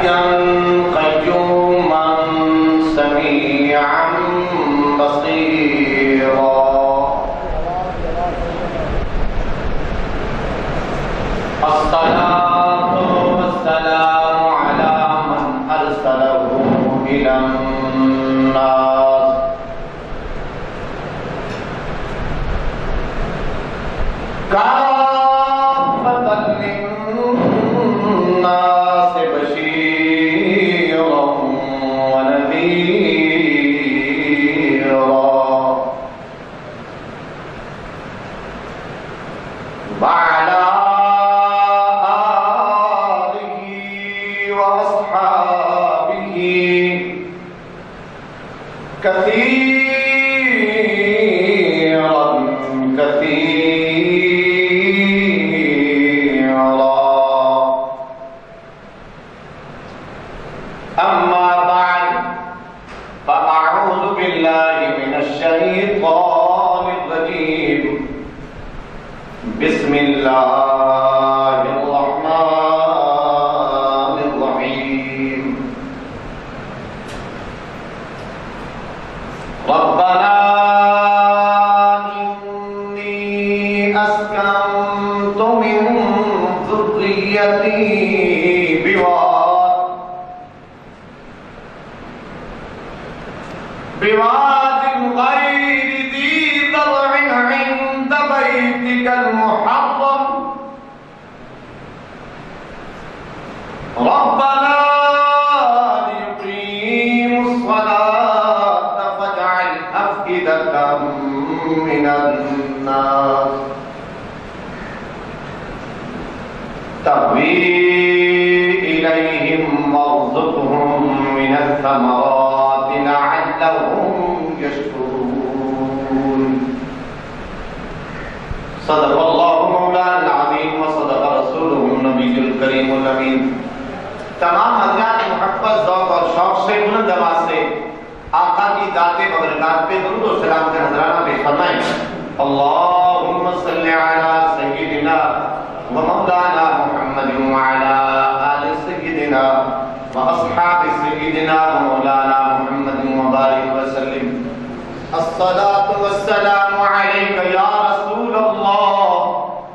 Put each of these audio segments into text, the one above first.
حيا قيوما سميعا بصيرا الصلاة والسلام على من أرسله إلى الناس كافة للناس بشيرا ونذيرا وعلى آله وأصحابه كثيرا أما بعد فأعوذ بالله من الشيطان الرجيم بسم الله الرحمن الرحيم ربنا إني أسكنت من ذريتي بواد غير ذي زرع عند بيتك المحرم ربنا ليقيموا الصلاة فاجعل أفئدة من الناس تهوي إليهم وارزقهم من الثمرات لعلهم يشكرون صدق الله مولانا العظيم وصدق رسوله النبي الكريم الأمين تمام حضرات محبت ذوق اور شوق سے بلند آواز سے آقا کی ذات مبارکات پہ درود و سلام کا نذرانہ پیش فرمائیں اللهم صل على سيدنا ومولانا محمد وعلى آل سيدنا وأصحاب سيدنا ومولانا محمد وبارك وسلم الصلاة والسلام عليك يا رسول الله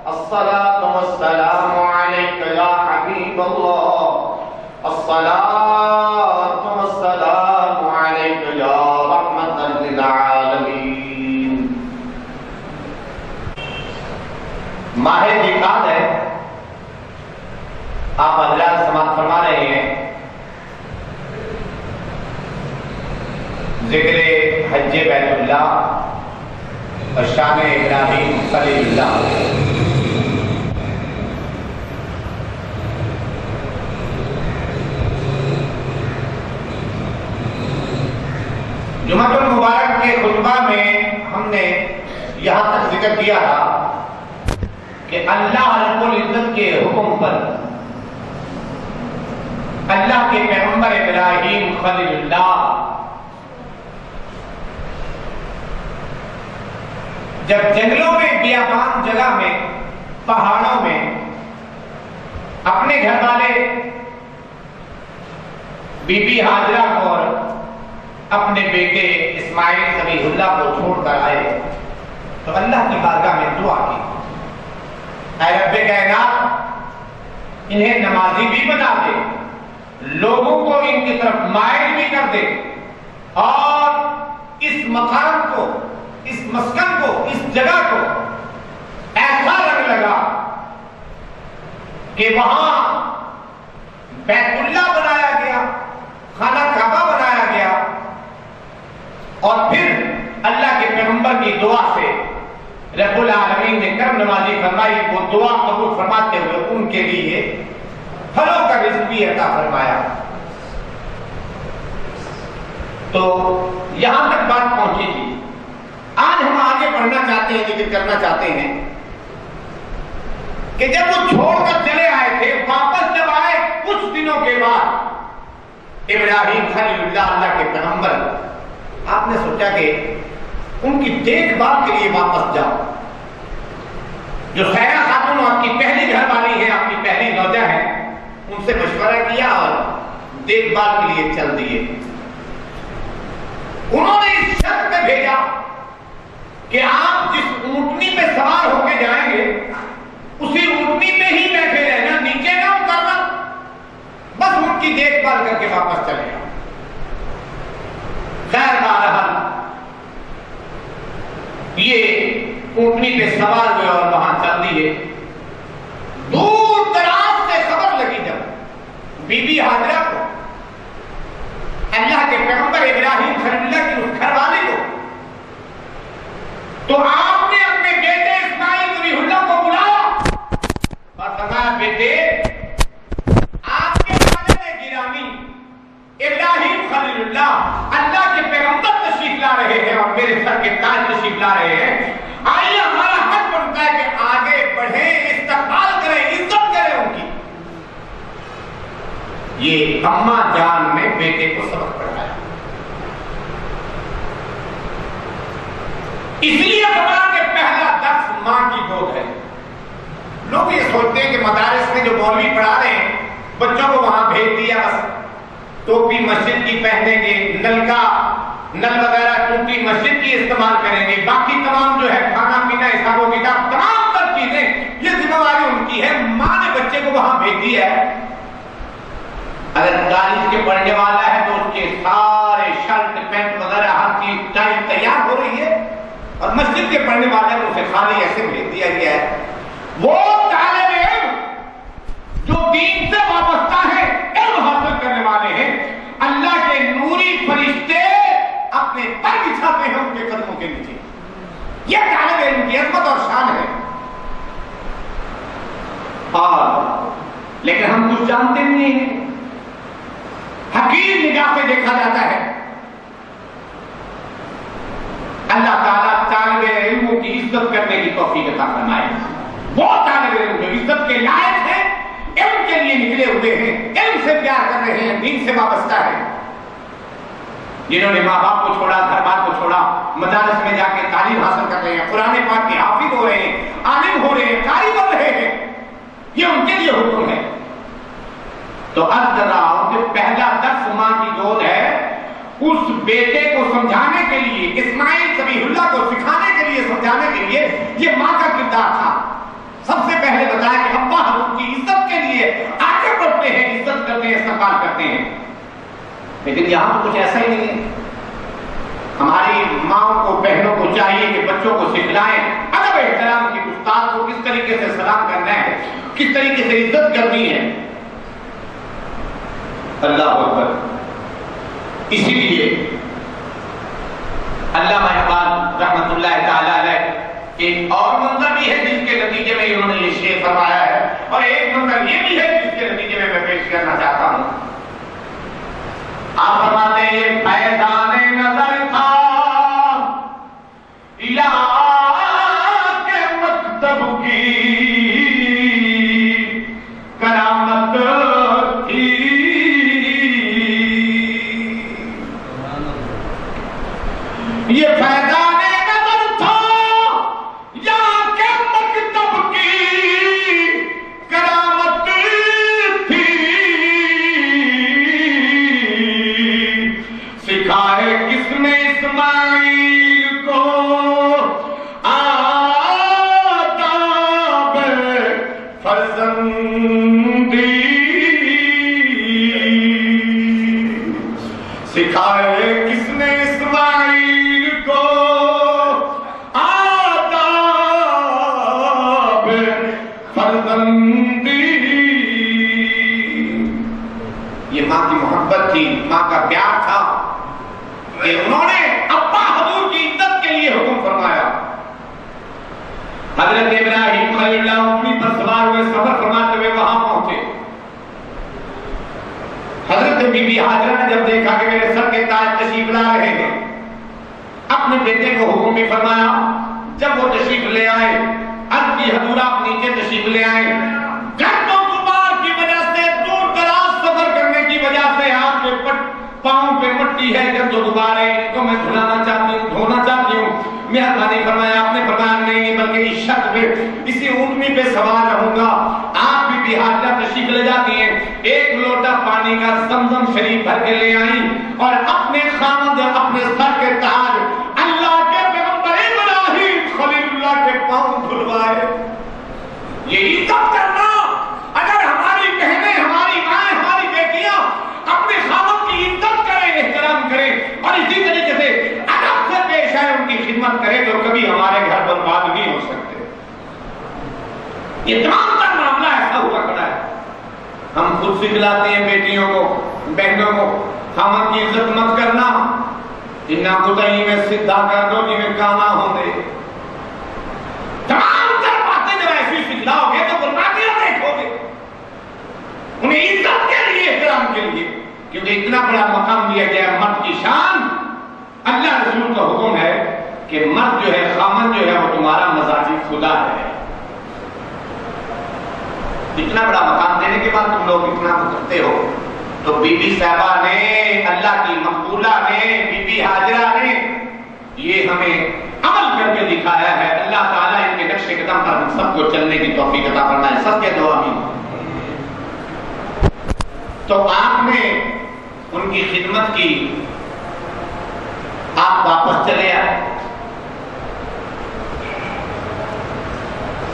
الصلاة والسلام عليك يا حبيب الله الصلاة والسلام عليك يا رحمة للعالمين ماہ ذوالقعدہ ہے آپ حضرات سماعت فرما رہے ہیں ذکر حج بیت اللہ اور شان ابراہیم خلیل اللہ جمعۃ المبارک کے خطبہ میں ہم نے یہاں تک ذکر کیا تھا کہ اللہ رب العزت کے حکم پر اللہ کے پیغمبر ابراہیم خلیل اللہ جب جنگلوں میں بیابان جگہ میں پہاڑوں میں اپنے گھر والے بی بی ہاجرہ اور اپنے بیٹے اسماعیل ذبیح اللہ کو چھوڑ کر آئے تو اللہ کی بارگاہ میں دعا کی اے رب کائنات انہیں نمازی بھی بنا دے لوگوں کو ان کی طرف مائل بھی کر دے اور اس مقام کو اس مسکن کو اس جگہ کو ایسا رنگ لگا کہ وہاں بیت اللہ بنایا گیا خانہ کعبہ بنایا گیا اور پھر اللہ کے پیغمبر کی دعا سے رب العالمین نے کرم نوازی فرمائی وہ دعا قبول فرماتے ہوئے ان کے لیے پھلوں کا رزق بھی عطا فرمایا تو یہاں تک بات پہنچی تھی آج ہم آگے بڑھنا چاہتے ہیں ذکر کرنا چاہتے ہیں کہ جب وہ چھوڑ کر چلے آئے تھے واپس جب آئے کچھ دنوں کے بعد ابراہیم خلیل اللہ اللہ کے پیغمبر آپ نے سوچا کہ ان کی دیکھ بھال کے لیے واپس جاؤ جو خیرہ خاتون آپ کی پہلی گھر والی ہے آپ کی پہلی زوجہ ہے ان سے مشورہ کیا اور دیکھ بھال کے لیے چل دیے. انہوں نے اس شرط پہ بھیجا کہ آپ جس اونٹنی پہ سوار ہو کے جائیں گے اسی اونٹنی پہ ہی بیٹھے رہنا، نیچے نہ اترنا، بس ان کی دیکھ بھال کر کے واپس چلے جاؤ. خیر بہرحال یہ اونٹنی پہ سوار ہوئے اور وہاں چل دیے. دور دراز سے خبر لگی جب بی بی ہاجرہ کو، اللہ کے پیغمبر ابراہیم خلیل اللہ کی اس گھر والے کو، تو آپ نے اپنے بیٹے اسماعیل ذبیح اللہ کو بلایا اور فرمایا بیٹے آپ کے والد گرامی ابراہیم خلیل اللہ اللہ کے پیغمبر تشریف لا رہے ہیں اور میرے سر کے تاج تشریف لا رہے ہیں، آئیے ہمارا حق بنتا ہے کہ آگے بڑھیں، استقبال کریں، عزت کریں ان کی. یہ اماں جان نے بیٹے کو سبق پڑھایا. اس لیے فرمایا کہ پہلا درس ماں کی گود ہے. لوگ یہ سوچتے ہیں کہ مدارس میں جو مولوی پڑھا رہے ہیں بچوں کو وہاں بھیج دیا، بس ٹوپی مسجد کی پہنیں گے، نل وغیرہ ٹوپی مسجد کی استعمال کریں گے، باقی تمام جو ہے کھانا پینا حساب و کتاب تمام تر چیزیں یہ ذمہ داری ان کی ہے. ماں نے بچے کو وہاں بھیج دیا ہے. اگر کالج کے پڑھنے والا ہے تو اس کے سارے شرٹ پینٹ وغیرہ ہر چیز ٹائم تیار ہو رہی ہے، اور مسجد کے پڑھنے والے کو اسے خالی ایسے بھیج دیا گیا ہے. وہ طالب علم جو دین سے وابستہ ہے، علم حاصل کرنے والے ہیں، اللہ کے نوری فرشتے اپنے پر بچھاتے ہیں ان کے قدموں کے نیچے. یہ طالب علم کی عظمت اور شان ہے. اور لیکن ہم کچھ جانتے نہیں ہیں، حقیر نگاہ سے دیکھا جاتا ہے. اللہ تعالیٰ طالب علموں کی عزت کرنے کی توفیق عطا فرمائے. وہ طالب علم جو عزت کے لائق ہیں، علم کے لیے نکلے ہوئے ہیں، علم سے پیار کر رہے ہیں، دین سے وابستہ ہیں، جنہوں نے ماں باپ کو چھوڑا، گھر بار کو چھوڑا، مدارس میں جا کے تعلیم حاصل کر رہے ہیں، قرآن پاک کے حافظ ہو رہے ہیں، عالم ہو رہے ہیں، قاری بن رہے ہیں، یہ ان کے لیے حکم ہے. تو عرض کر رہا ہوں کہ پہلا درس ماں کی گود ہے. اس بیٹے کو سمجھانے کے لیے، اسماعیل ذبیح اللہ کو سکھانے کے لیے، سمجھانے کے لیے یہ ماں کا کردار تھا. سب سے پہلے بتایا کہ ابا ہم کی عزت کے لیے آگے بڑھتے ہیں، عزت کرتے ہیں، استقبال کرتے ہیں. لیکن یہاں تو کچھ ایسا ہی نہیں ہے. ہماری ماں کو، بہنوں کو چاہیے کہ بچوں کو سکھلائیں ادب احترام کی، استاد کو کس طریقے سے سلام کرنا ہے، کس طریقے سے عزت کرنی ہے. اللہ اکبر. اسی لیے علامہ اقبال رحمۃ اللہ تعالی علیہ ایک اور منظر بھی ہے جس کے نتیجے میں انہوں نے یہ شعر فرمایا ہے، اور ایک منظر یہ بھی ہے جس کے نتیجے میں پیش کرنا چاہتا ہوں. آپ فرماتے ہیں یہ فیضان نظر تھا الہ کے مکتب کی کرامت تھی. یہ فیضان نظر تھا یہاں کے مکتب کی کرامت تھی. سکھائے کس نے اسماعیل کو آداب فرزندی. سکھائے کس نے اسماعیل کو آداب فرزندی. یہ ماں کی محبت تھی، ماں کا پیار تھا کہ انہوں نے ابا حضور کی عزت کے لیے حکم فرمایا. حضرت ابراہیم خلیل اللہ اونٹنی پر سوار ہوئے سفر فرماتے ہوئے وہاں پہنچے. حضرت بی بی ہاجرہ نے جب دیکھا کہ میرے سر کے تاج تشریف لا رہے ہیں، اپنے بیٹے کو حکم بھی فرمایا. جب وہ تشریف لے آئے عرض کی حضور آپ نیچے تشریف لے آئے. گرد و غبار کی وجہ سے، دور دراز سفر کرنے کی وجہ سے آپ کے پاؤں پہ مٹی ہے، گرد و غبار ہے، ان کو میں دھلانا چاہتی ہوں، دھونا چاہتی ہوں. مہربانی فرمایا. آپ نے فرمایا نہیں بلکہ اس شخص پہ اسی اونٹنی پہ سوار رہوں گا. آپ بھی حاجرہ تشریف لے جاتی ہیں. ایک لوٹا پانی کا زمزم شریف بھر کے لے آئی اور اپنے خامد اپنے سر کے تاج اللہ کے پیغمبر ابراہیم خلیل اللہ کے پاؤں دھلوائے. یہ عزت کرنا. اگر ہماری بہنیں ہماری مائیں ہماری بیٹیاں اپنے خامد کی عزت کریں احترام کریں اور اسی طریقے سے ادب سے پیش آئے ان کی خدمت کریں تو کبھی ہمارے گھر برباد نہیں ہو سکتے. یہ تمام تر معاملہ ایسا ہوا کھڑا ہے. ہم خود سکھلاتے ہیں بیٹیوں کو بہنوں کو خامد کی عزت مت کرنا. جنہ کو کہیں میں سدھا کر دو جی میں کانا ہوں دے. تمام تر باتیں جب ایسی سکھلاؤ گے تو بربادیاں دیکھو گے. انہیں عزت کے لیے احترام کے لیے کیونکہ اتنا بڑا مقام دیا گیا مرد کی شان. اللہ رسول کا حکم ہے کہ مرد جو ہے خامد جو ہے وہ تمہارا مزاجی خدا ہے. اتنا بڑا مقام دینے کے بعد تم لوگ اتنا کرتے ہو. تو بی بی صاحبہ نے اللہ کی مقبولہ نے بی بی حاجرہ نے یہ ہمیں عمل کر کے دکھایا ہے. اللہ تعالیٰ ان کے نقش قدم پر ہم سب کو چلنے کی توفیق عطا فرمائے. سب کے دعا آمین. تو آپ نے ان کی خدمت کی. آپ واپس چلے آئے.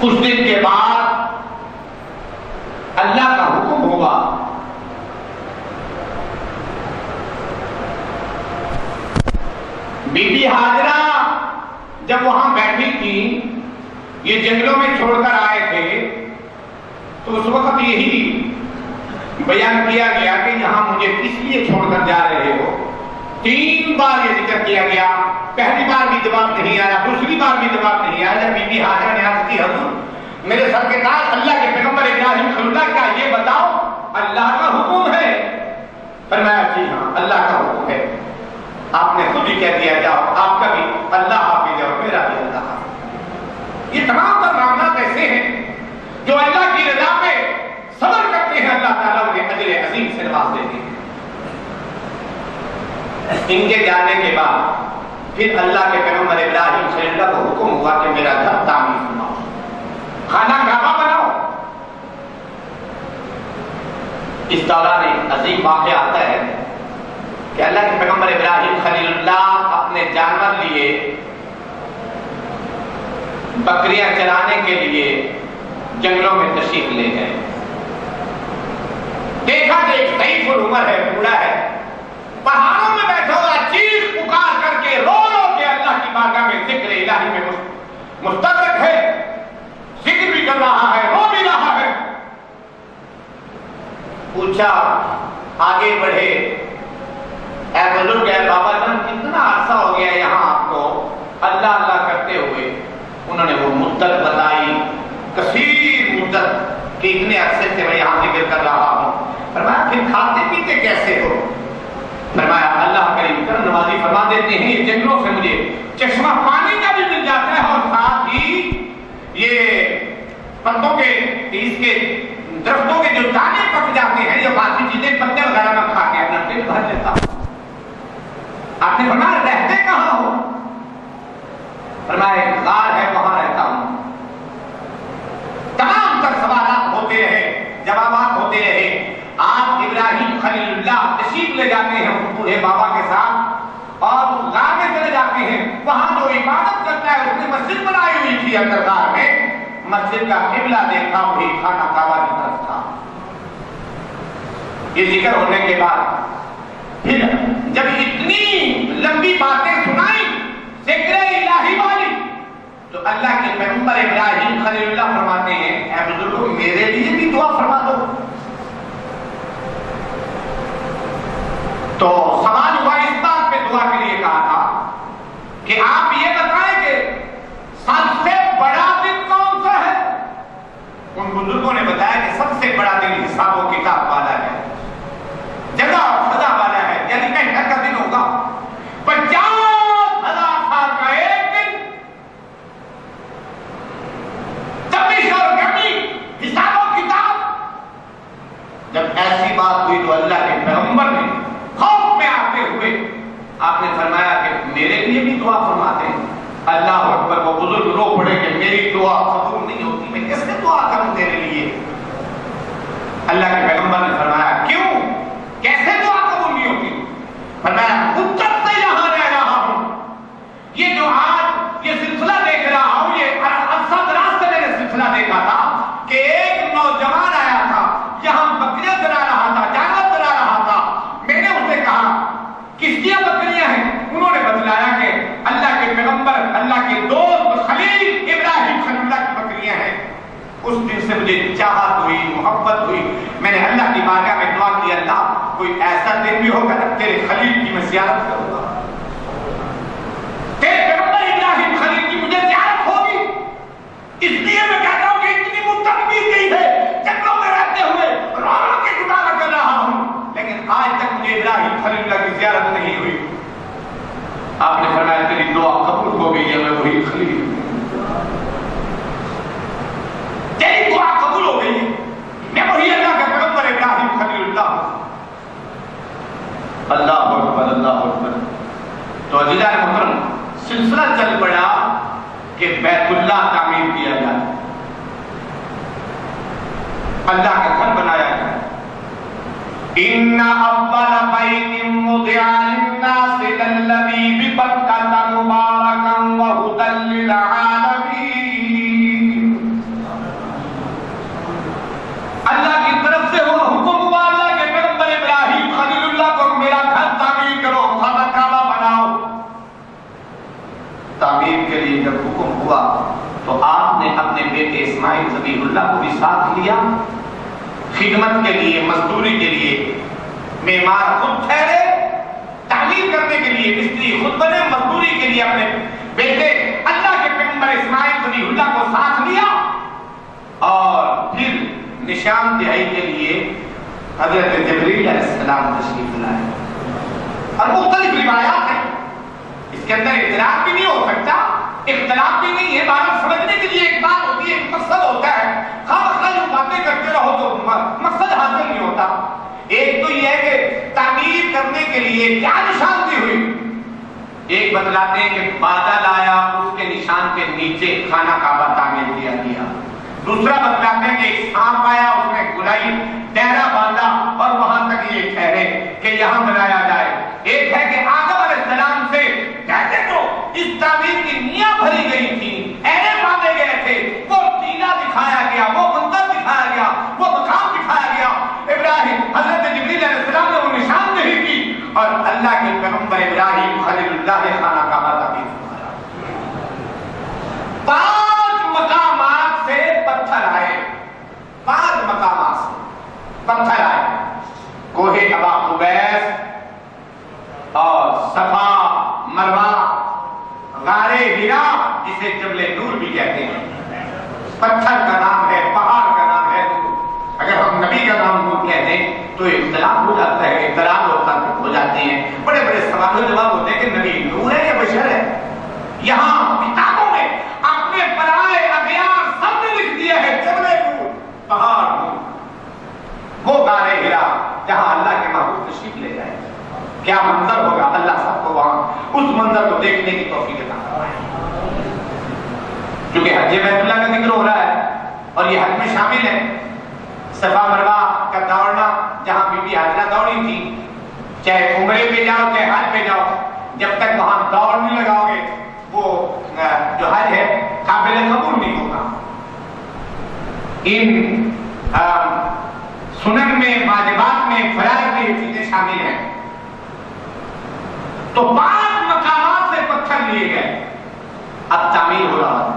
کچھ دن کے بعد اللہ کا حکم ہوا بی بی حاجرہ جب وہاں بیٹھی تھی یہ جنگلوں میں چھوڑ کر آئے تھے تو اس وقت یہی بیان کیا گیا کہ یہاں مجھے کس لیے چھوڑ کر جا رہے ہو. 3 بار یہ ذکر کیا گیا. پہلی بار بھی جواب نہیں آیا, دوسری بار بھی جواب نہیں آیا. جب بی بی حاجرہ نے عرض کی حضور میرے سر کے تاج اللہ کے پیغمبر ابراہیم خلیل اللہ کا یہ بتاؤ اللہ کا حکم ہے. فرمایا جی ہاں اللہ کا حکم ہے. آپ نے خود ہی کہہ دیا جاؤ آپ کا بھی اللہ حافظ ہے اور میرا بھی اللہ حافظ. یہ تمام تر معاملات ایسے ہیں جو اللہ کی رضا پہ صبر کرتے ہیں اللہ تعالیٰ انہیں اجر عظیم سے نواز دیتے ہیں. ان کے جانے کے بعد پھر اللہ کے پیغمبر ابراہیم خلیل اللہ کو حکم ہوا کہ میرا گھر تعمیر فرماؤ, خانہ کعبہ بناؤ. اس دوران ایک عظیم واقعہ آتا ہے کہ اللہ کے پیغمبر ابراہیم خلیل اللہ اپنے جانور لیے بکریاں چرانے کے لیے جنگلوں میں تشریف لے گئے. دیکھا کہ ایک ضعیف العمر ہے, بوڑھا ہے, پہاڑوں میں بیٹھا ہوا چیخ پکار کر کے رو رو کے اللہ کی بارگاہ میں ذکر الہی میں مستغرق ہے. ذکر بھی کر رہا ہے, رو بھی رہا ہے. پوچھا آگے بڑھے اے بزرگ اے بابا جان کتنا عرصہ ہو گیا یہاں آپ کو اللہ اللہ کرتے ہوئے. انہوں نے وہ مدت بتائی, کثیر مدت کہ اتنے عرصے سے میں یہاں ذکر کر رہا ہوں. فرمایا پھر کھاتے پیتے کیسے ہو؟ فرمایا اللہ کریم کرم نوازی فرما دیتے ہیں یہ جنگلوں سے مجھے چشمہ پانی کا بھی مل جاتا ہے اور ساتھ ہی یہ پتوں کے اس کے درختوں کے جو دانے پک جاتے ہیں یہ باقی چیزیں پتے وغیرہ میں کھا کے اپنا پیٹ بھر لیتا ہوں. آپ نے فرمایا رہتے کہاں ہو؟ فرمایا ایک غار ہے وہاں رہتا ہوں. تمام تر سوالات ہوتے رہے, جوابات ہوتے رہے. آپ ابراہیم خلیل اللہ تشریف لے جاتے ہیں اس بوڑھے بابا کے ساتھ اور اس غار میں چلے جاتے ہیں. وہاں جو عبادت کرتا ہے اس نے مسجد بنائی ہوئی تھی اندر غار میں. مسجد کا قبلہ دیکھا وہی خانہ کعبہ کی طرف تھا. یہ ذکر ہونے کے بعد پھر جب اتنی لمبی باتیں سنائی ذکر الہی والی تو اللہ کے پیغمبر ابراہیم خلیل اللہ فرماتے ہیں اے بزرگوں میرے لیے بھی دعا فرما دو. تو سوال ہوا اس بات پہ دعا کے لیے کہا تھا کہ آپ یہ بتائیں کہ سب سے بڑا دن کون سا ہے؟ ان بزرگوں نے بتایا کہ سب سے بڑا دن حساب و کتاب والا ہے, جزا اور سزا والا ہے. یعنی محنت کا دن ہوگا 50,000 سال کا ایک دن, تپش اور گرمی, حساب و کتاب. جب ایسی بات ہوئی تو اللہ کے پیغمبر نے خوف میں آتے ہوئے آپ نے فرمایا کہ میرے لیے بھی دعا فرماتے ہیں. اللہ دعا قبول نہیں ہوتی، میں کیسے دعا کروں تیرے لیے؟ اللہ کے پیغمبر نے فرمایا کیوں، کیسے دعا قبول نہیں ہوتی؟ فرمایا مدت سے یہاں رہ رہا ہوں، یہ جو آج یہ سلسلہ دیکھ رہا ہوں، یہ عرصہ دراز سے میں نے سلسلہ دیکھا تھا کہ ایک نوجوان آیا تھا، یہاں بکریاں چرا رہا تھا، جانور چرا رہا تھا، میں نے اسے کہا کس کی بکریاں ہیں؟ انہوں نے بتلایا کہ اللہ کے پیغمبر، اللہ کے دوست خلیل ابراہیم خلیل اللہ کی بکریاں ہیں۔ اس دن سے مجھے چاہت ہوئی، محبت ہوئی، میں نے اللہ کی بارگاہ میں دعا کی، اللہ کوئی ایسا دن بھی ہوگا نا تیرے خلیل کی میں زیارت کروں گا، تیرے پیغمبر ابراہیم خلیل کی مجھے زیارت ہوگی۔ اس لیے میں کہتا ہوں کہ اتنی مدت بیت گئی ہے جنگلوں میں رہتے ہوئے رو رو کے گزارا کر رہا ہوں، لیکن آج تک مجھے ابراہیم خلیل اللہ کی زیارت نہیں ہوئی۔ آپ نے فرمایا تیری دعا قبول ہو گئی ہے، میں وہی خلیل ہوں، تیری دعا قبول ہو گئی ہے، میں وہی اللہ کا پیغمبر ابراہیم خلیل اللہ ہوں۔ اللہ اکبر، اللہ اکبر۔ تو عزیزان محترم، سلسلہ چل پڑا کہ بیت اللہ تعمیر کیا جائے، اللہ کا گھر بنایا جائے۔ ان اول بیت وضع للناس للذی ببکۃ مبارکا وہدی للعالمین۔ اللہ کی طرف سے وہ حکم ہوا اللہ کے پیغمبر ابراہیم خلیل اللہ کو میرا گھر تعمیر کرو، خانہ کعبہ بناؤ۔ تعمیر کے لیے جب حکم ہوا تو آپ نے اپنے بیٹے اسماعیل ذبیح اللہ کو بھی ساتھ لیا، خدمت کے لیے، مزدوری کے لیے۔ معمار خود ٹھہرے تعمیر کرنے کے لیے، مستری خود بنے مزدوری کے لیے، اپنے بیٹے اللہ کے پیغمبر اسماعیل ذبیح اللہ کو ساتھ لیا، اور پھر نشان دہائی کے لیے حضرت جبریل علیہ السلام تشریف لائے۔ اور مختلف روایات ہیں، اس کے اندر اختلاف بھی نہیں ہو سکتا، اختلاف بھی نہیں ہے، بات سمجھنے کے لیے ایک بات ہوتی ہے، ایک مقصد ہوتا ہے، خواہ یوں باتیں کرتے رہو تو مقصد حاصل نہیں ہوتا۔ ایک تو یہ ہے کہ تعمیر کرنے کے لیے کیا نشاندہی ہوئی، ایک بتلاتے ہیں کہ بادل آیا، اس کے نشان کے نیچے خانہ کعبہ تعمیر کیا گیا۔ دوسرا بتلاتے ہیں کہ ایک سانپ آیا، اس نے گلائی ڈیرا باندھا اور وہاں تک یہ ٹھہرے کہ یہاں بنایا جائے۔ ایک ہے کہ آدم علیہ السلام سے کہتے تو اس تعمیر کی نیاں بھری گئی تھی، ایرے باندھے گئے تھے، وہ ٹیلا دکھایا گیا، وہ منظر دکھایا گیا، وہ مقام دکھایا گیا۔ ابراہیم حضرت جبریل علیہ السلام نے وہ نشاندہی کی، اور اللہ کے پیغمبر ابراہیم خلیل اللہ نے خانہ کعبہ تعمیر فرمایا۔ 5 مقامات سے پتھر آئے، 5 مقامات سے پتھر آئے، کوہ ابا قبیس اور صفا مروہ، غار ہرا جسے جبل نور بھی کہتے ہیں۔ پتھر کا نام ہے، پہاڑ کا نام ہے، اگر ہم نبی کا نام نور کہہ دیں تو اختلاف ہو جاتا ہے، اختلاف ہو جاتے ہیں، بڑے بڑے سوال و جواب ہوتے ہیں کہ نبی نور ہے یا بشر ہے۔ یہاں کتابوں میں اپنے برائے اغیار سب نے لکھ دیا ہے جبل نور، پہاڑ نور، وہ غار ہرا جہاں اللہ کے محبوب تشریف لے جائے۔ کیا منظر ہوگا، اللہ سب کو وہاں اس منظر کو دیکھنے کی توفیق عطا فرمائے۔ کیونکہ حج بیت اللہ کا ذکر ہو رہا ہے اور یہ حج میں شامل ہے، صفا مروہ کا دوڑنا، جہاں بی بی حاجرہ دوڑی تھی، چاہے عمرے پہ جاؤ چاہے حج پہ جاؤ، جب تک وہاں دوڑ نہیں لگاؤ گے وہ جو حج ہے قابل قبول نہیں ہوگا۔ ان سنن میں، واجبات میں، فرائض میں یہ چیزیں شامل ہیں۔ تو 5 مقامات سے پتھر لیے گئے، اب تعمیر ہو رہا ہے۔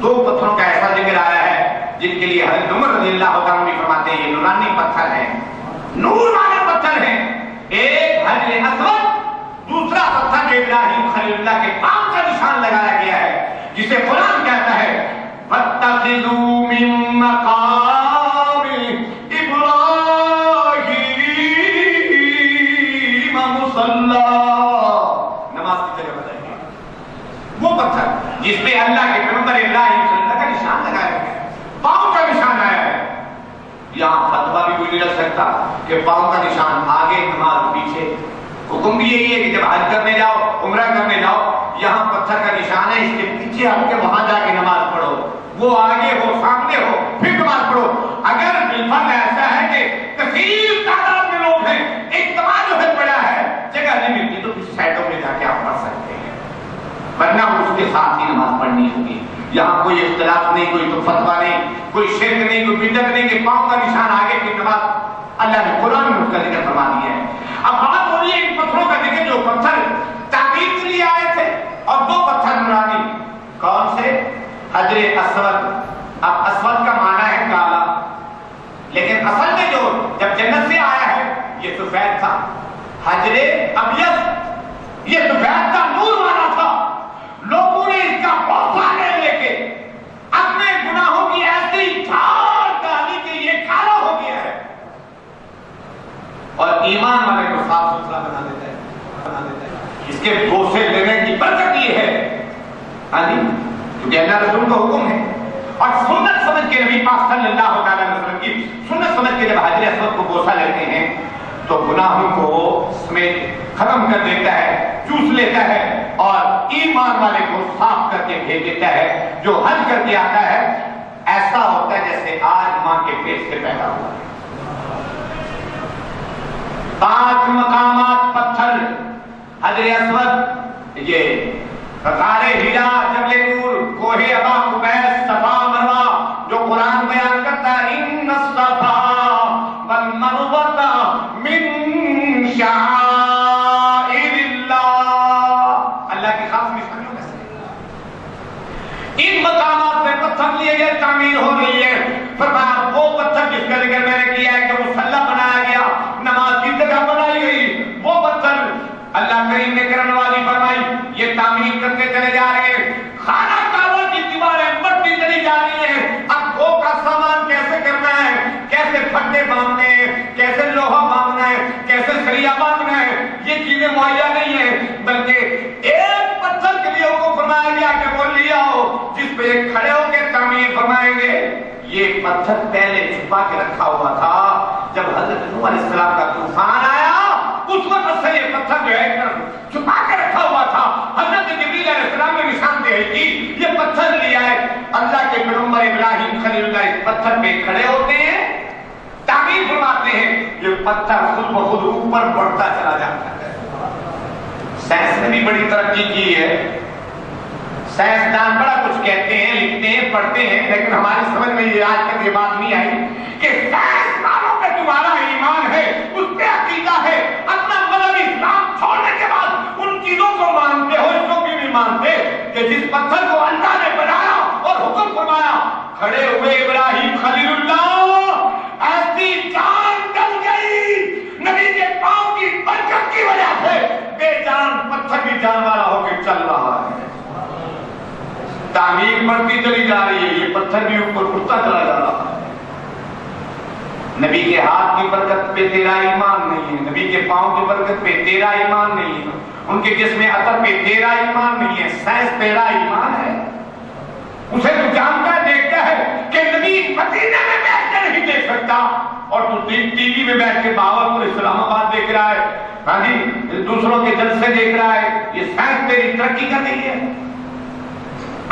2 پتھروں کا ایسا ذکر آیا ہے جن کے لیے حضرت عمر رضی اللہ عنہ بھی فرماتے ہیں یہ نورانی پتھر ہیں، نور والے پتھر ہیں۔ ایک حجر اسود، دوسرا پتھر جو ابراہیم خلیل اللہ کے پاؤں کا نشان لگایا گیا ہے، جسے قرآن کہتا ہے فَاتَّخِذُوا مِن مَّقَامِ إِبْرَاهِيمَ مُصَلًّى، نماز کی جگہ بتائیے۔ وہ پتھر جس پہ اللہ کے پیغمبر ابراہیم خلیل اللہ کا نشان لگایا گیا، پاؤں کا نشان آیا ہے۔ یہاں فتویٰ بھی کوئی نہیں رکھ سکتا کہ پاؤں کا نشان آگے نماز پیچھے۔ حکم بھی یہی ہے کہ جب حج کرنے جاؤ، عمرہ کرنے جاؤ، یہاں پتھر کا نشان ہے، اس کے پیچھے ہٹ کے وہاں جا کے نماز پڑھو۔ وہ آگے ہو سامنے ہو پھر نماز پڑھو. اگر بالفرض ایسا ہے کہ کثیر تعداد میں لوگ ہیں، اجتماع جو ہے بڑا ہے، جگہ نہیں ملتی، تو کس سائڈوں میں جا کے آپ پڑھ سکتے ہیں، ورنہ اس کے ساتھ ہی نماز پڑھنی ہوگی. یہاں کوئی اختلاف نہیں، کوئی تو فتویٰ نہیں، کوئی شرک نہیں، کوئی بدعت نہیں کہ پاؤں کا نشان آگے پھر نماز. اللہ نے قرآن میں اس کا ذکر فرما دیا ہے. اب بات ہو رہی ہے ان پتھروں کا ذکر جو پتھر تعمیر کے لیے آئے تھے، اور دو پتھر نورانی. کون سے؟ حجر اسود. اب اسود کا معنی ہے کالا، لیکن اصل میں جو جب جنت سے آیا ہے یہ سفید تھا. حجر ابیض یہ سفید کا نور والا تھا. لوگوں نے اس کا بوسہ لے کے اپنے گناہوں کی ایسی جھاڑ ڈالی کہ یہ کالا ہو گیا ہے، اور ایمان والے کو صاف ستھرا بنا دیتا ہے. اس کے بوسے لینے کی برکت یہ ہے، کیونکہ اللہ رسول کا حکم ہے. اور سنت سمجھ کے نبی پاک صلی اللہ علیہ وسلم کی سنت سمجھ کے جب حجر اسود کو بوسہ لیتے ہیں تو گناہوں کو اس میں ختم کر دیتا ہے، چوس لیتا ہے، اور ایمان والے کو صاف کر کے بھیج دیتا ہے. جو حج کر کے آتا ہے ایسا ہوتا ہے جیسے آج ماں کے پیٹ سے پیدا ہوا ہے. 5 مقامات پتھر حجر اسود، یہ غار ہیرا، جبل نور، کوہ ابا قبیس، صفا مروہ، جو قرآن بیان کرتا ہے ان الصفا والمروۃ من شعائر اللہ، اللہ کی خاص نشانیوں میں سے ان مقامات سے پتھر لیے گئے، تعمیر ہو رہی ہے. فرمایا وہ پتھر جس کا ذکر میں نے کیا ہے کہ مصلی بنایا گیا، نماز کی جگہ بنائی گئی، وہ پتھر اللہ کریم نے کرم نوازی فرمائی، یہ تعمیر کرتے چلے جا رہے ہیں. خانہ کعبہ کی دیواریں بڑھتی چلی جا رہی ہیں. اب گو کا سامان کیسے کرنا ہے، کیسے پھٹے باندھنے ہیں، کیسے لوہا باندھنا ہے، کیسے سریا باندھنا ہے، یہ چیزیں مہیا نہیں ہیں، بلکہ ایک پتھر کے لیے حکم فرمایا گیا کہ وہ لے آؤ جس پہ کھڑے ہو کے تعمیر فرمائیں گے. یہ پتھر پہلے چھپا کے رکھا ہوا تھا. جب حضرت نوح علیہ السلام کا طوفان آیا اس وقت سے یہ پتھر جو ہے چھپا کے رکھا ہوا تھا. حضرت جبریل علیہ السلام نے نشاندہی کی، یہ پتھر لے آئے. اللہ کے پیغمبر ابراہیم خلیل اللہ اس پتھر پہ کھڑے ہوتے ہیں، تعمیر فرماتے ہیں. یہ پتھر خود بخود اوپر بڑھتا چلا جاتا ہے. سائنس نے بھی بڑی ترقی کی ہے. سائنسدان بڑا کچھ کہتے ہیں، لکھتے ہیں، پڑھتے ہیں، لیکن ہماری سمجھ میں یہ آج تک یہ بات نہیں آئی کہ سائنس دانوں پہ تمہارا ایمان ہے، اس پہ عقیدہ ہے، اپنا مذہب اسلام چھوڑنے کے بعد ان چیزوں کو مانتے ہو، اس کو بھی نہیں مانتے کہ جس پتھر کو اللہ نے بنایا اور حکم فرمایا، کھڑے ہوئے ابراہیم خلیل اللہ، ایسی جان ڈل گئی نبی کے پاؤں کی برکت کی وجہ سے، بے جان پتھر بھی جان والا ہو کے چل رہا ہے. تعمیر بڑھتی چلی جا رہی ہے، یہ پتھر بھی اوپر اٹھتا چلا جا رہا ہے. نبی کے ہاتھ کی برکت پہ تیرا ایمان نہیں ہے، نبی کے پاؤں کی برکت پہ تیرا ایمان نہیں ہے، ان کے جسم عطر پہ تیرا ایمان نہیں ہے. سائنس تیرا ایمان ہے، اسے تو جانتا ہے، دیکھتا ہے کہ نبی مدینے میں بیٹھ کے نہیں دیکھ سکتا، اور تو ٹی وی میں بیٹھ کے باورپور اسلام آباد دیکھ رہا ہے، ہاں جی دوسروں کے جلسے دیکھ رہا ہے. یہ سائنس تیری ترقی کر رہی ہے.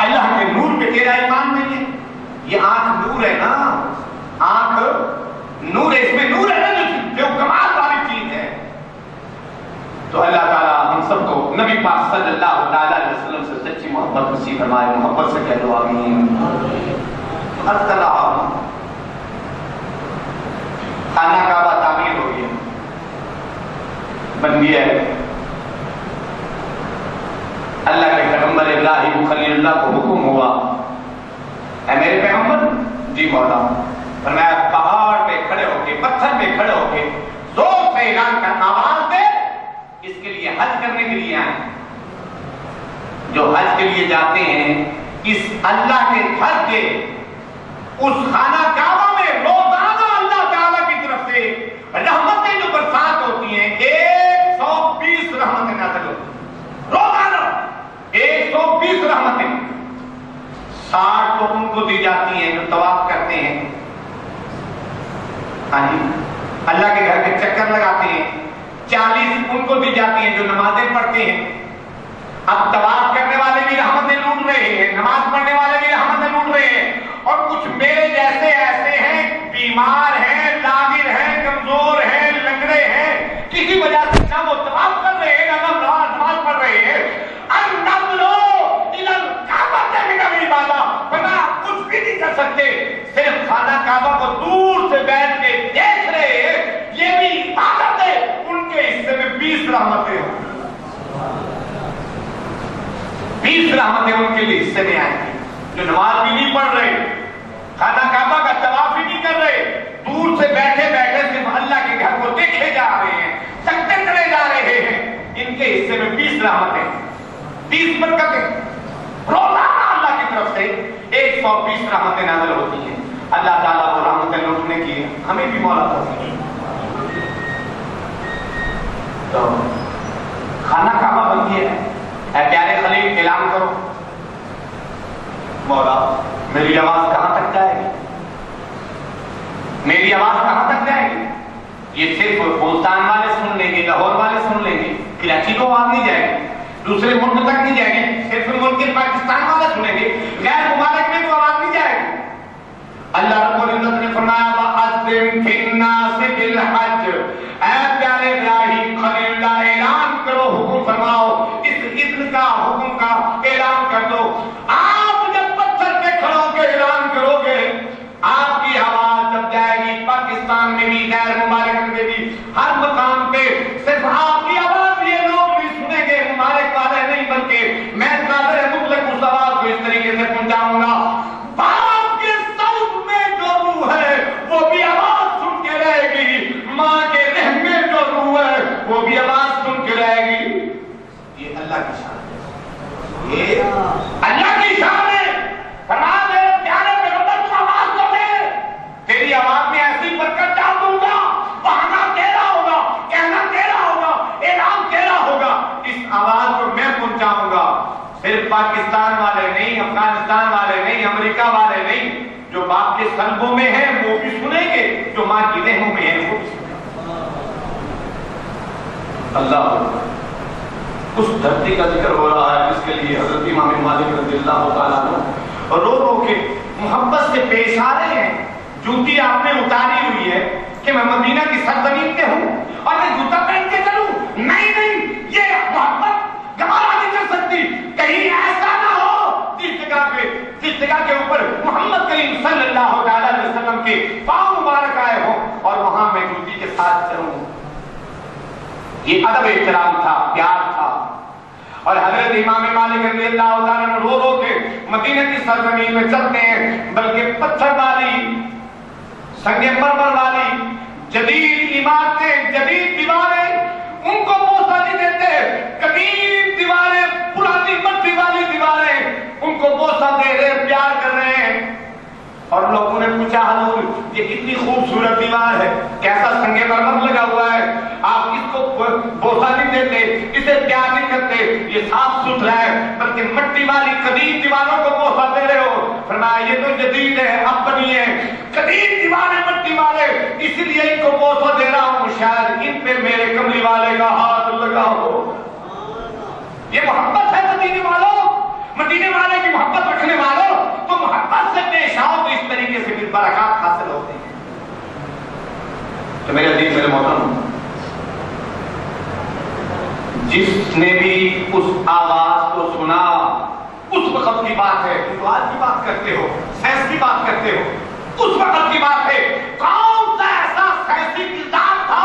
اللہ کے نور پہ تیرا ایمان نہیں ہے. یہ آنکھ نور ہے نا، آنکھ نور ہے، اس میں نور ہے نا، جو کمال والی چیز ہے. تو اللہ تعالیٰ ہم سب کو نبی پاک صلی اللہ تعالیٰ علیہ وسلم سے سچی محبت نصیب فرمائے. محبت سے کہہ دو آمین. خانہ کعبہ تعمیر ہو گیا، بن گیا ہے. اللہ کے پیغمبر ابراہیم خلیل اللہ کو حکم ہوا، اے میرے پیغمبر، جی مولا، فرمایا پہاڑ پہ کھڑے ہو کے، پتھر پہ کھڑے ہو کے زور سے اعلان کر، آواز دے، اس کے لیے حج کرنے کے لیے آئے. جو حج کے لیے جاتے ہیں اس اللہ کے گھر کے اس خانہ کعبہ میں روزانہ اللہ تعالیٰ کی طرف سے رحمتیں جو برسات ہوتی ہیں، 120 رحمتیں نازل ہوتی ہیں روزانہ، 120 رحمتیں. 60 تو ان کو دی جاتی ہیں جو طواف کرتے ہیں، ہاں جی اللہ کے گھر کے چکر لگاتے ہیں. 40 ان کو دی جاتی ہیں جو نمازیں پڑھتے ہیں. اب طواف کرنے والے بھی رحمتیں لوٹ رہے ہیں، نماز پڑھنے والے بھی رحمتیں لوٹ رہے ہیں، اور کچھ میرے جیسے ایسے ہیں، بیمار ہیں، لاغر ہیں، کمزور ہیں، لنگڑے ہیں، کسی وجہ سے نہ وہ طواف کر رہے ہیں نہ نماز پڑھ رہے ہیں۔ کچھ بھی نہیں کر سکتے، صرف خانہ کعبہ کو دور سے بیٹھ کے دیکھ رہے ہیں، یہ بھی عبادت ہے۔ ان کے حصے میں 20 رحمتیں ہوں، 20 رحمتیں ان کے لیے حصے میں آئیں گی، جو نماز بھی نہیں پڑھ رہے، خانہ کعبہ کا طواف بھی نہیں کر رہے، دور سے بیٹھے بیٹھے صرف اللہ کے گھر کو دیکھے جا رہے ہیں، سجدے کرے جا رہے ہیں، ان کے حصے میں 20 رحمتیں، 20 برکتیں۔ روزانہ اللہ کی طرف سے 120 رحمتیں نازل ہوتی ہیں۔ اللہ تعالیٰ کو رحمتیں لوٹنے کی ہمیں بھی مولا توفیق۔ تو خانہ کعبہ بن گیا ہے، اے پیارے خلیل اعلان کرو، مولا میری آواز کہاں تک جائے گی، میری آواز کہاں تک جائے گی؟ یہ صرف ملتان والے سن لیں گے، لاہور والے سن لیں گے، کراچی کو آواز نہیں جائے گی، دوسرے ملک تک نہیں جائے گی، صرف ملک پاکستان والے سنیں گے، غیر ممالک میں تو آواز نہیں جائے گی۔ اللہ رب العزت نے فرمایا وَأَذِّن فِي النَّاسِ بِالْحَجِّ، اے پیارے ابراہیم خلیل اللہ اعلان کرو، حکم فرماؤ، اس اذن کا حکم کا اعلان کر دو۔ آپ جب پتھر پہ کھڑو کے اعلان کرو گے، آپ کی آواز جب جائے گی پاکستان میں بھی، غیر ممالک میں بھی، ہر مقام پہ صرف آپ کی آواز یہ لوگ بھی سنیں گے، ممالک والے نہیں، بلکہ میں قادر مطلق اس آواز کو اس طریقے سے پہنچاؤں گا، باپ کے صوت میں جو روح ہے وہ بھی آواز سن کے رہے گی، ماں کے رحم میں جو روح ہے وہ بھی آواز سن کے رہے گی۔ یہ اللہ کی شان ہے، یہ اللہ کی شان ہے۔ فرمایا میرے پیارے پیغمبر تو آواز دو گے، تیری آواز میں ایسی برکت ڈال دوں گا، بہانا تیرا ہوگا، کہنا تیرا ہوگا، اعلان تیرا ہوگا، اس آواز کو میں پہنچاؤں گا۔ صرف پاکستان والے نہیں، افغانستان والے نہیں، امریکہ والے نہیں، جو باپ کے قلبوں میں ہیں وہ بھی سنیں گے، جو ماں کی رحموں میں ہیں وہ بھی سنیں گے۔ اللہ اس دھرتی کا ذکر ہو رہا ہے جس کے لیے حضرت امام مالک رضی اللہ تعالیٰ عنہ رو رو کے محبت سے پیش آ رہے ہیں۔ جوتی آپ نے اتاری ہوئی ہے کہ میں مدینہ کی سرزمین پہ ہوں اور میں جوتا پہن کے چلوں، نہیں، یہ محبت گوارا نہیں کر سکتی۔ کہیں ایسا نہ ہو جس جگہ کے اوپر محمد کریم صلی اللہ علیہ وسلم کے پاؤں مبارک آئے ہوں اور وہاں میں جوتی کے ساتھ چلوں۔ یہ ادب احترام تھا، پیار تھا۔ اور حضرت امام مالک رضی اللہ تعالیٰ رو رو کے مدینہ کی سرزمین میں چلتے ہیں، بلکہ پتھر والی، سنگ مرمر والی جدید عمارتیں، جدید دیواریں ان کو بوسہ نہیں دیتے، قدیم دیواریں، پرانی مٹی والی دیواریں ان کو بوسہ دے رہے، پیار کر رہے ہیں۔ اور لوگوں نے پوچھا حضور یہ کتنی خوبصورت دیوار ہے، کیسا سنگ مرمر لگا ہوا ہے، آپ اس کو بوسہ نہیں دیتے، اسے پیار نہیں کرتے، یہ صاف ستھرا ہے، بلکہ مٹی والی قدیم دیواروں کو بوسہ دے رہے ہو۔ فرمایا یہ تو جدید ہے، اب بنی ہے، قدیم دیواریں مٹی والے، اسی لیے ان کو بوسہ دے رہا ہوں، شاید ان پہ میرے کملی والے کا ہاتھ لگا ہو۔ یہ محبت ہے مدینے والوں، مدینے والے کی محبت رکھنے والوں، تو محبت سے پیش آؤ تو اس طریقے سے بھی برکات حاصل ہوتے ہیں۔ تو میرے عزیز میرے محترم، جس نے بھی اس آواز کو سنا اس وقت کی بات ہے، تو آج کی بات کرتے ہو، سینس کی بات کرتے ہو، اس وقت کی بات ہے۔ کون سا ایسا سینسی کردار تھا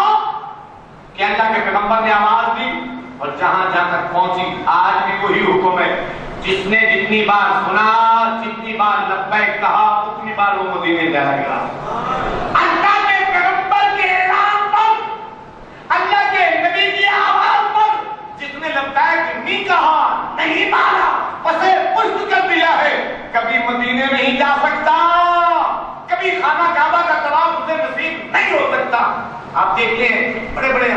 کہ اللہ کے پیغمبر نے آواز دی اور جہاں جہاں تک پہنچی؟ آج بھی وہی حکم ہے، جس نے جتنی بار سنا، جتنی بار لبیک کہا، اتنی بار وہ مدینے جائے گا۔ اللہ کے پیغمبر کے اعلان پر، اللہ کے نبی کی آواز پر جس نے لبیک نہیں کہا، نہیں مانا، اسے پشت کر دیا ہے، کبھی مدینے نہیں جا سکتا، کبھی خانہ کعبہ کا طواف اسے نصیب نہیں ہو سکتا۔ آپ دیکھتے ہیں بڑے بڑے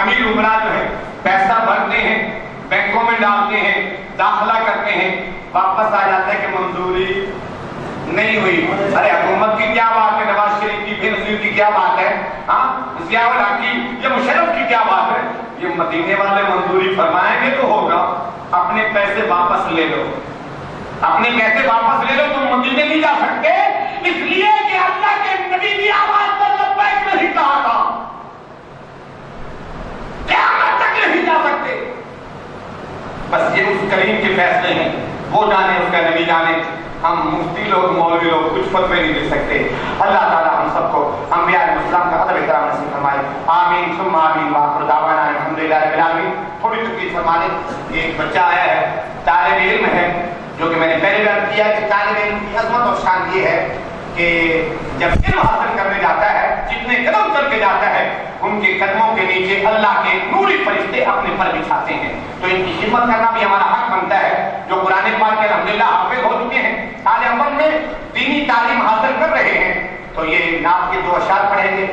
امیر عمرا جو ہیں پیسہ بھرتے ہیں، بینکوں میں ڈالتے ہیں، داخلہ کرتے ہیں، واپس آ جاتے ہیں کہ منظوری نہیں ہوئی۔ ارے حکومت کی کیا بات ہے، نواز شریف کی، بے نظیر کی کیا بات ہے، ہاں ضیاء الحق کی یا مشرف کی کیا بات ہے؟ یہ مدینے والے منظوری فرمائیں گے تو ہوگا۔ اپنے پیسے واپس لے لو، اپنے پیسے واپس لے لو، تم مدینے نہیں جا سکتے اس لیے کہ اللہ کے نبی کی آواز پر لبیک نہیں کہا تھا، قیامت تک نہیں جا سکتے۔ بس یہ اس کریم کے فیصلے ہیں، وہ جانے، اس کا نبی جانے، ہم مفتی لوگ مولوی لوگ کچھ فتوے نہیں دے سکتے۔ اللہ تعالی ہم سب کو انبیاء علیہ السلام کا ادب احترام نصیب فرمائے، آمین ثم آمین، وآخر دعوانا الحمدللہ رب العالمین۔ تھوڑی تکلیف فرما دیں، ایک بچہ آیا ہے، طالب علم ہے، جو کہ میں نے پہلے بیان کیا کہ طالب علم کی عظمت اور شان یہ ہے کہ جب علم حاصل کرنے جاتا ہے، جتنے قدم چل کے جاتا ہے، ان کے قدموں کے نیچے اللہ کے نوری فرشتے اپنے پر بچھاتے ہیں، تو ان کی خدمت کرنا بھی ہمارا حق بنتا ہے۔ جو قرآن پاک کے الحمدللہ حافظ ہو چکے ہیں، اعلی عمل میں دینی تعلیم حاصل کر رہے ہیں، تو یہ نعت کے 2 اشعار پڑھیں گے۔